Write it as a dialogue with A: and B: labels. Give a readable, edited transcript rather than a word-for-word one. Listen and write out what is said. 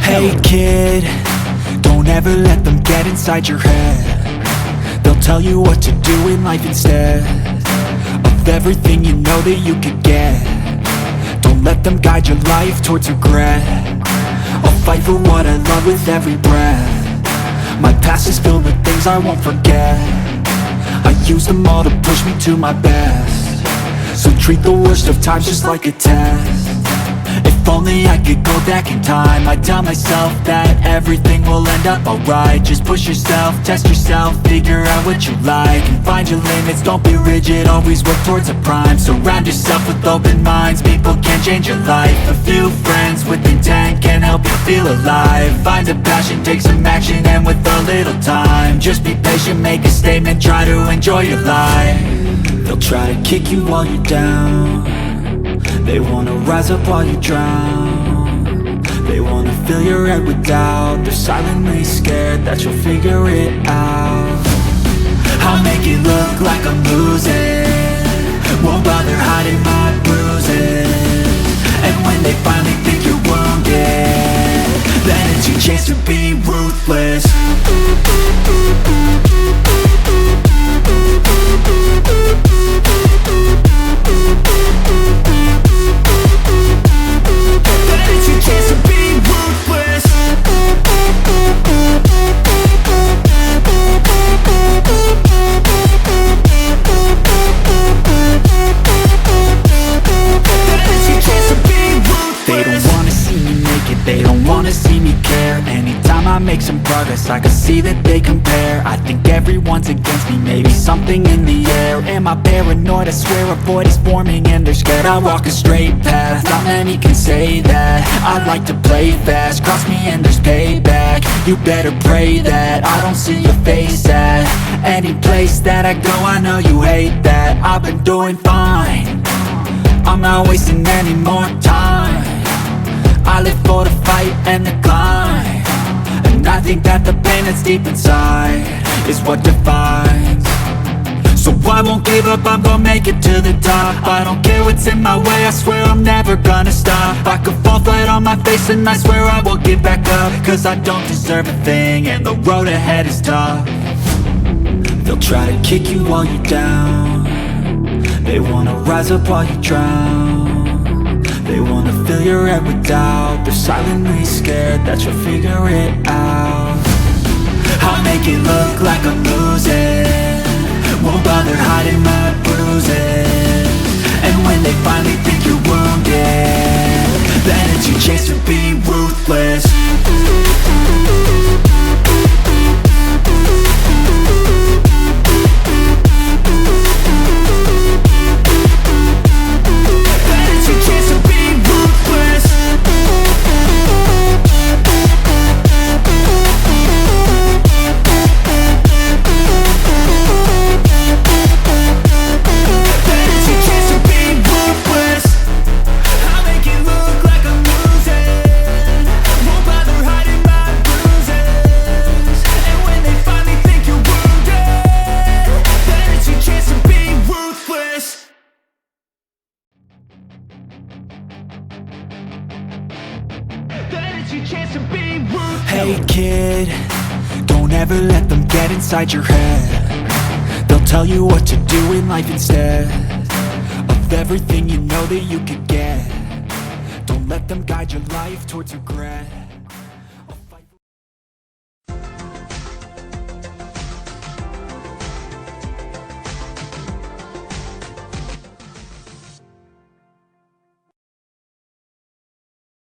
A: Hey kid, don't ever let them get inside your head. They'll tell you what to do in life instead of everything you know that you could get. Don't let them guide your life towards regret. I'll fight for what I love with every breath. My past is filled with things I won't forget. I use them all to push me to my best. So treat the worst of times just like a test. If only I could go back in time, I'd tell myself that everything will end up alright. Just push yourself, test yourself, figure out what you like, and find your limits, don't be rigid, always work towards a prime. Surround yourself with open minds, people can change your life. A few friends with intent can help you feel alive. Find a passion, take some action, and with a little time, just be patient, make a statement, try to enjoy your life. They'll try to kick you while you're down. They wanna rise up while you drown. They wanna fill your head with doubt. They're silently scared that you'll figure it out. I'll make it look like I'm losing, won't bother hiding my bruises. And when they finally think you're wounded, then it's your chance to be ruthless. They don't wanna see me care. Anytime I make some progress, I can see that they compare. I think everyone's against me, maybe something in the air. Am I paranoid? I swear a void is forming and they're scared I walk a straight path. Not many can say that. I like to play fast, cross me and there's payback. You better pray that I don't see your face at any place that I go. I know you hate that. I've been doing fine, I'm not wasting any more time. I live for the fight and the climb, and I think that the pain that's deep inside is what defines. So I won't give up, I'm gonna make it to the top. I don't care what's in my way, I swear I'm never gonna stop. I could fall flat on my face and I swear I will get back up, cause I don't deserve a thing and the road ahead is tough. They'll try to kick you while you're down. They wanna rise up while you drown. They wanna fill your head with doubt. They're silently scared that you'll figure it out. I'll make it look like I'm losing, won't bother hiding my bruises. And when they finally think you're wounded, then it's your chance to be ruthless. Hey kid, don't ever let them get inside your head. They'll tell you what to do in life instead of everything you know that you could get. Don't let them guide your life towards regret.